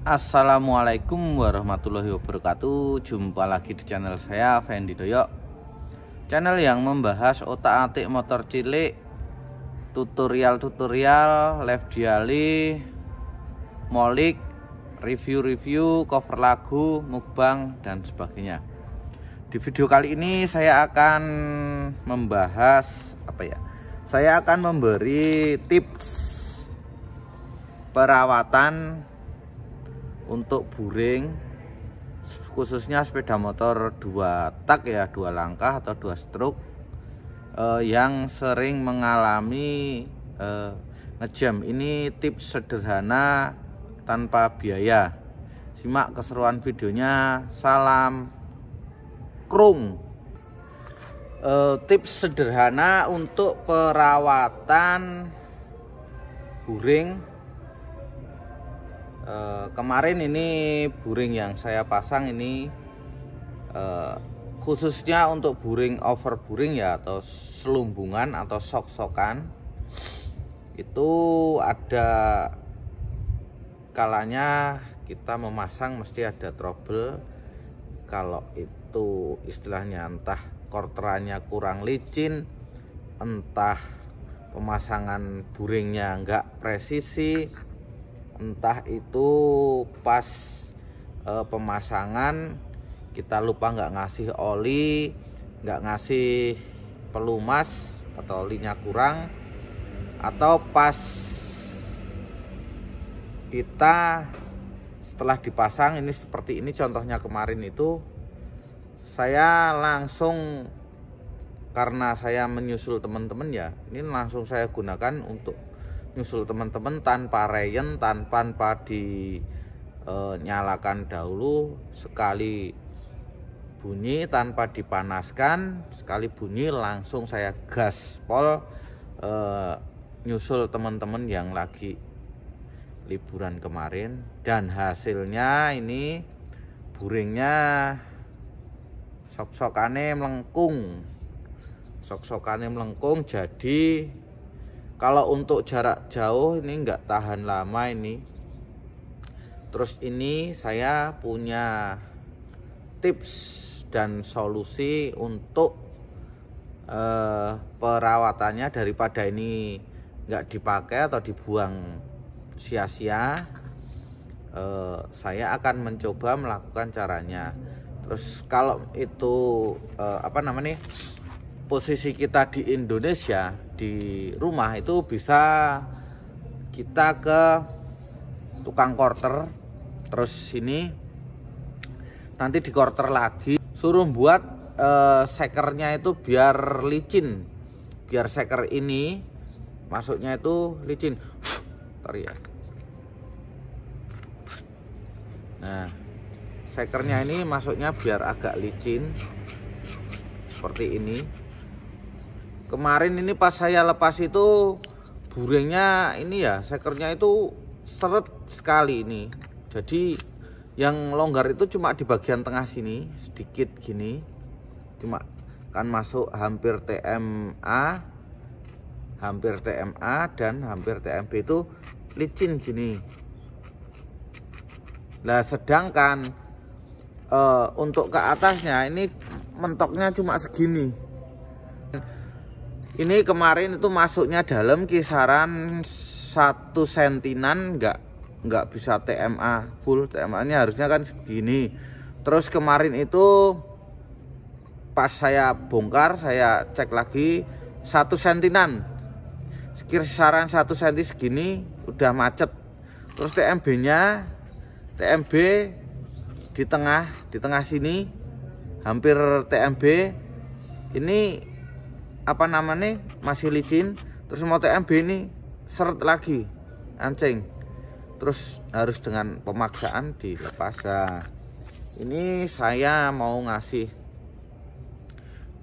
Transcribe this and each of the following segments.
Assalamualaikum warahmatullahi wabarakatuh. Jumpa lagi di channel saya, Fendi Doyok. Channel yang membahas otak-atik motor cilik, tutorial-tutorial, live diali, molik, review-review, cover lagu, mukbang, dan sebagainya. Di video kali ini saya akan membahas Saya akan memberi tips perawatan untuk buring, khususnya sepeda motor 2 tak ya, 2 langkah atau 2 stroke yang sering mengalami ngejam. Ini tips sederhana tanpa biaya. Simak keseruan videonya. Salam krung. Tips sederhana untuk perawatan buring. Kemarin ini buring yang saya pasang ini khususnya untuk buring over buring ya, atau selumbungan atau sok-sokan, itu ada kalanya kita memasang mesti ada trouble. Kalau itu istilahnya entah korterannya kurang licin, entah pemasangan buringnya enggak presisi, entah itu pas pemasangan kita lupa nggak ngasih oli, nggak ngasih pelumas atau olinya kurang, atau pas kita setelah dipasang ini seperti ini contohnya. Kemarin itu saya langsung, karena saya menyusul teman-teman ya, ini langsung saya gunakan untuk nyusul teman-teman tanpa reyen, tanpa dinyalakan dahulu. Sekali bunyi tanpa dipanaskan, sekali bunyi langsung saya gaspol nyusul teman-teman yang lagi liburan kemarin. Dan hasilnya ini buringnya sok-sokane melengkung, jadi kalau untuk jarak jauh ini enggak tahan lama ini. Terus ini saya punya tips dan solusi untuk perawatannya daripada ini enggak dipakai atau dibuang sia-sia. Saya akan mencoba melakukan caranya. Terus kalau itu posisi kita di Indonesia, di rumah itu bisa kita ke tukang korter, terus sini nanti di korter lagi suruh buat sekernya itu biar licin, biar seker ini masuknya itu licin. Ntar ya. Nah, sekernya ini masuknya biar agak licin seperti ini. Kemarin ini pas saya lepas itu buringnya ini ya, sekernya itu seret sekali ini. Jadi yang longgar itu cuma di bagian tengah sini sedikit gini, cuma kan masuk hampir TMA dan hampir TMB itu licin gini. Nah sedangkan untuk ke atasnya ini mentoknya cuma segini. Ini kemarin itu masuknya dalam kisaran 1 sentinan, nggak bisa TMA full. TMA nya harusnya kan segini. Terus kemarin itu pas saya bongkar, saya cek lagi 1 sentinan, kisaran 1 senti segini udah macet. Terus TMB di tengah sini hampir TMB ini masih licin. Terus mau TMB ini seret lagi, ancing, terus harus dengan pemaksaan dilepas. Nah, ini saya mau ngasih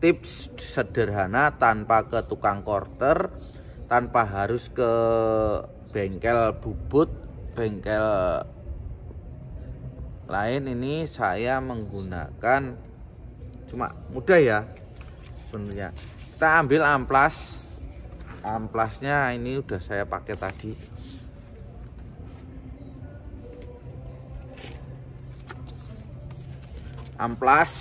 tips sederhana tanpa ke tukang korter, tanpa harus ke bengkel bubut, bengkel lain. Ini saya menggunakan, cuma mudah ya sebenarnya. Kita ambil amplasnya ini udah saya pakai tadi. amplas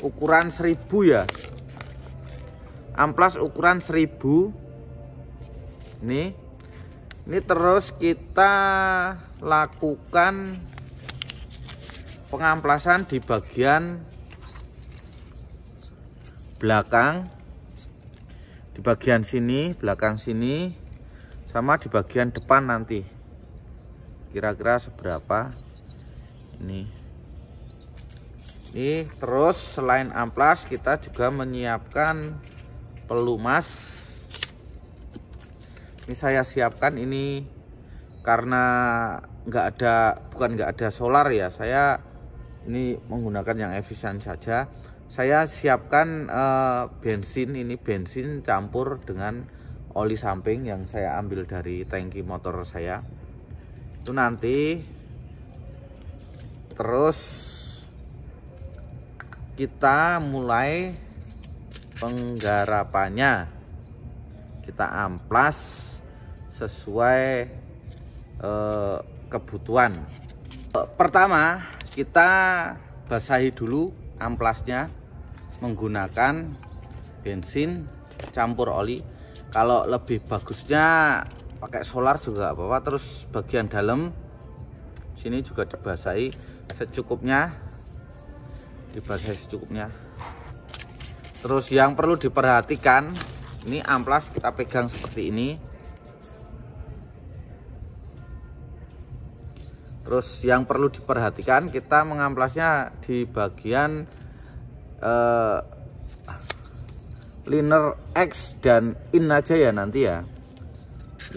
ukuran 1000 ya, amplas ukuran 1000 ini terus kita lakukan pengamplasan di bagian belakang, di bagian sini, belakang sini, sama di bagian depan nanti. Kira-kira seberapa ini. Terus selain amplas kita juga menyiapkan pelumas. Ini saya siapkan ini karena bukan nggak ada solar ya, saya ini menggunakan yang efisien saja. Saya siapkan bensin, ini bensin campur dengan oli samping yang saya ambil dari tangki motor saya. Itu nanti terus kita mulai penggarapannya, kita amplas sesuai kebutuhan. Pertama kita basahi dulu amplasnya menggunakan bensin campur oli. Kalau lebih bagusnya pakai solar juga apa-apa. Terus bagian dalam sini juga dibasahi secukupnya, Terus yang perlu diperhatikan, ini amplas kita pegang seperti ini. Terus yang perlu diperhatikan, kita mengamplasnya di bagian liner X dan in aja ya nanti ya.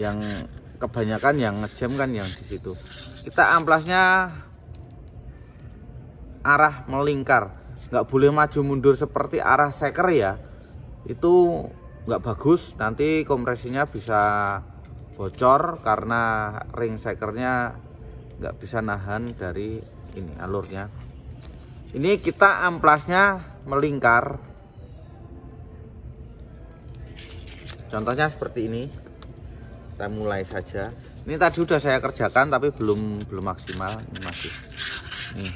Yang kebanyakan yang ngejam kan yang di situ. Kita amplasnya arah melingkar, nggak boleh maju mundur seperti arah seker ya. Itu nggak bagus, nanti kompresinya bisa bocor karena ring sekernya nggak bisa nahan dari ini alurnya. Ini kita amplasnya melingkar, contohnya seperti ini. Kita mulai saja. Ini tadi udah saya kerjakan tapi belum maksimal, ini masih. Nih,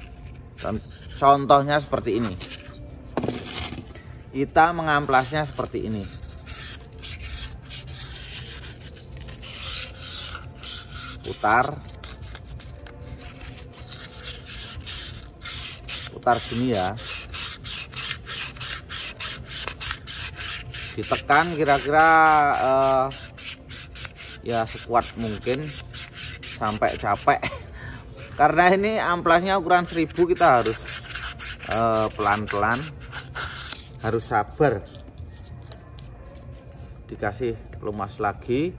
contohnya seperti ini. Kita mengamplasnya seperti ini. Putar gini ya, ditekan kira-kira ya sekuat mungkin sampai capek. Karena ini amplasnya ukuran 1000, kita harus pelan-pelan, harus sabar. Dikasih pelumas lagi,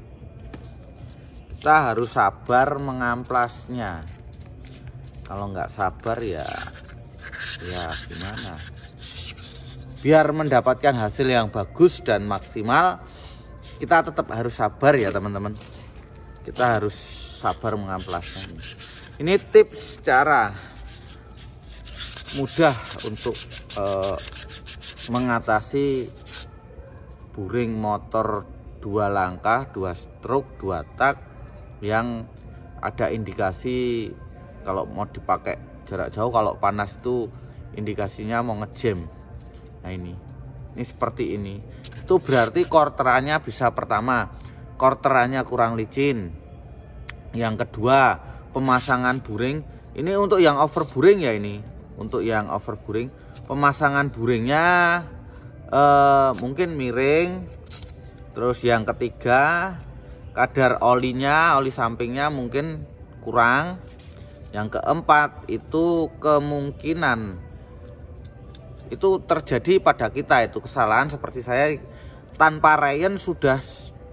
kita harus sabar mengamplasnya. Kalau nggak sabar ya gimana. Biar mendapatkan hasil yang bagus dan maksimal, kita tetap harus sabar ya teman-teman. Kita harus sabar mengamplasnya. Ini tips cara mudah untuk mengatasi buring motor 2 langkah, 2 stroke, 2 tak yang ada indikasi kalau mau dipakai jarak jauh, kalau panas itu indikasinya mau ngejam. Nah ini seperti ini. Itu berarti korterannya bisa, pertama korterannya kurang licin. Yang kedua pemasangan buring. Ini untuk yang over buring ya, ini untuk yang over buring. Pemasangan buringnya mungkin miring. Terus yang ketiga kadar olinya, oli sampingnya mungkin kurang. Yang keempat itu kemungkinan itu terjadi pada kita, itu kesalahan seperti saya tanpa rayon sudah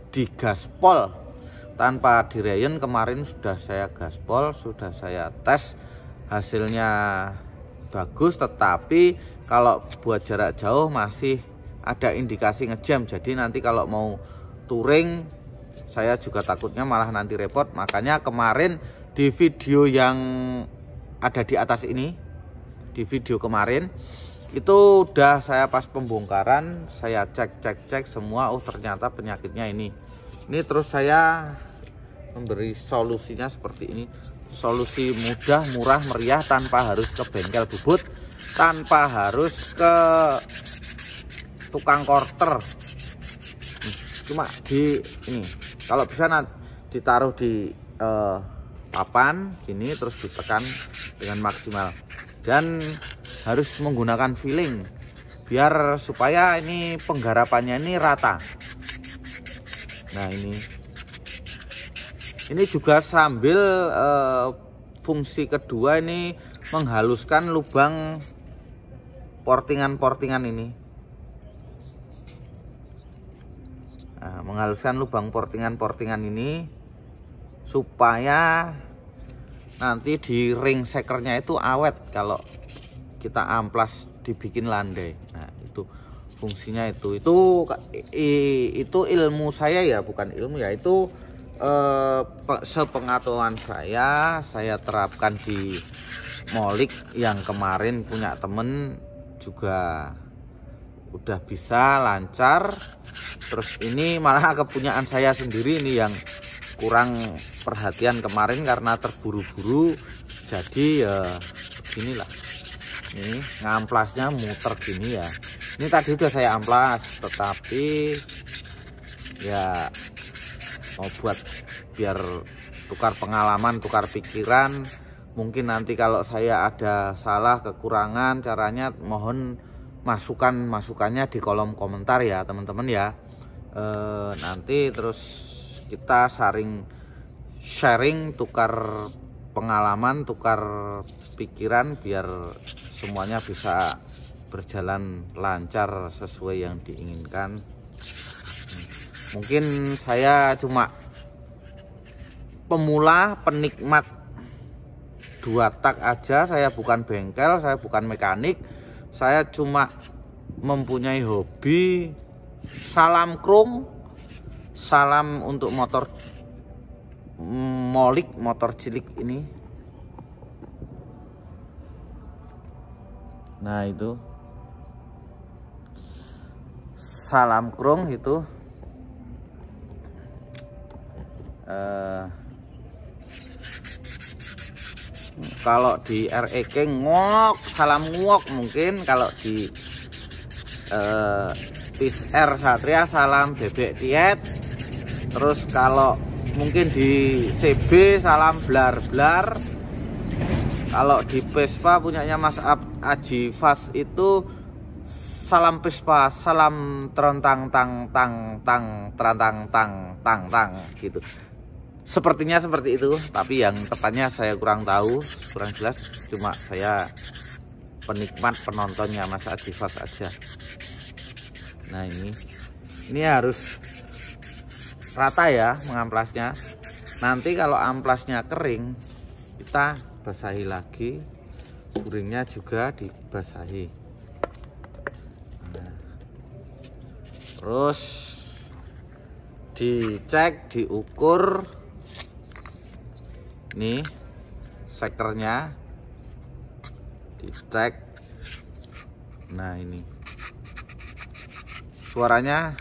digaspol, tanpa di rayon kemarin sudah saya gaspol, sudah saya tes, hasilnya bagus, tetapi kalau buat jarak jauh masih ada indikasi ngejam. Jadi nanti kalau mau touring saya juga takutnya malah nanti repot. Makanya kemarin di video yang ada di atas ini, di video kemarin itu udah saya pas pembongkaran, saya cek semua. Oh ternyata penyakitnya ini terus saya memberi solusinya seperti ini. solusi mudah, murah, meriah, tanpa harus ke bengkel bubut, tanpa harus ke tukang korter. Cuma di ini, kalau bisa ditaruh di papan gini, terus ditekan dengan maksimal, dan harus menggunakan filling biar supaya ini penggarapannya ini rata. Nah ini juga sambil fungsi kedua ini menghaluskan lubang portingan-portingan ini. Nah, menghaluskan lubang portingan-portingan ini supaya nanti di ring sekernya itu awet kalau kita amplas dibikin landai. Nah itu fungsinya itu ilmu saya ya, bukan ilmu ya, itu sepengetahuan saya terapkan di molik yang kemarin punya temen juga udah bisa lancar. Terus ini malah kepunyaan saya sendiri ini yang kurang perhatian kemarin karena terburu-buru, jadi ya beginilah. Ini ngamplasnya muter gini ya. Ini tadi udah saya amplas, tetapi ya mau buat biar tukar pengalaman, tukar pikiran. Mungkin nanti kalau saya ada salah, kekurangan caranya, mohon masukannya di kolom komentar ya teman-teman ya. Nanti terus kita sharing, tukar pengalaman, tukar pikiran, biar semuanya bisa berjalan lancar sesuai yang diinginkan. Mungkin saya cuma pemula, penikmat 2 tak aja, saya bukan bengkel, saya bukan mekanik, saya cuma mempunyai hobi. Salam krum, salam untuk motor molik, motor cilik ini. Nah itu salam krum itu. Kalau di REK ngok, salam ngok. Mungkin kalau di PIS-R Satria salam bebek tiet. Terus kalau mungkin di CB salam blar-blar. Kalau di Vespa punyanya Mas Aji Fas itu salam Vespa, salam terentang tang tang tang terentang tang tang tang gitu. Sepertinya seperti itu, tapi yang tepatnya saya kurang tahu, kurang jelas. Cuma saya penikmat, penontonnya Mas Aji Fas aja. Nah ini harus rata ya mengamplasnya. Nanti kalau amplasnya kering, kita basahi lagi, guringnya juga dibasahi. Nah, terus dicek, diukur. Nih sekernya dicek. Nah ini suaranya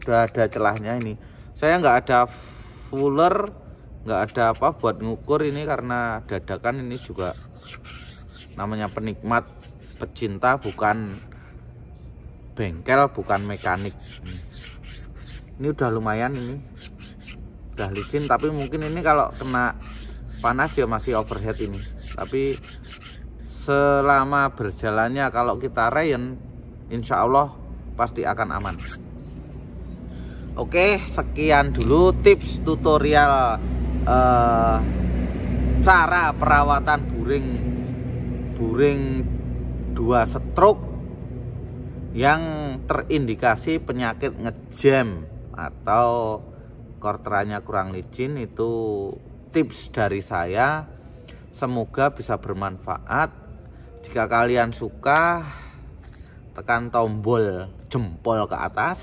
udah ada celahnya. Ini saya nggak ada fuller, nggak ada apa buat ngukur ini karena dadakan. Ini juga namanya penikmat, pecinta, bukan bengkel, bukan mekanik. Ini udah lumayan, ini udah licin, tapi mungkin ini kalau kena panas ya masih overheat ini. Tapi selama berjalannya kalau kita rayon, insya Allah pasti akan aman. Oke, sekian dulu tips tutorial cara perawatan buring 2 stroke yang terindikasi penyakit ngejam atau korterannya kurang licin. Itu tips dari saya, semoga bisa bermanfaat. Jika kalian suka, tekan tombol jempol ke atas.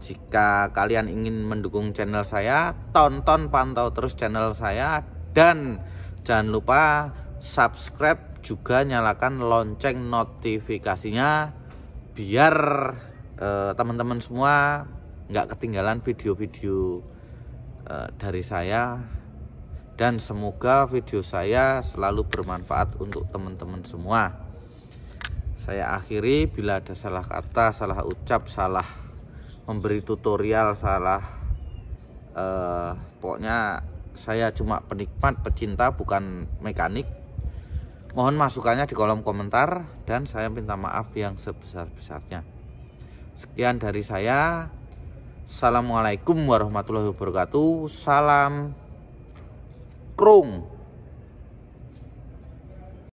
Jika kalian ingin mendukung channel saya, tonton, pantau terus channel saya, dan jangan lupa subscribe, juga nyalakan lonceng notifikasinya biar teman-teman semua nggak ketinggalan video-video dari saya, dan semoga video saya selalu bermanfaat untuk teman-teman semua. Saya akhiri, bila ada salah kata, salah ucap, salah memberi tutorial, salah pokoknya saya cuma penikmat, pecinta, bukan mekanik. Mohon masukannya di kolom komentar dan saya minta maaf yang sebesar-besarnya. Sekian dari saya. Assalamualaikum warahmatullahi wabarakatuh. Salam Krung.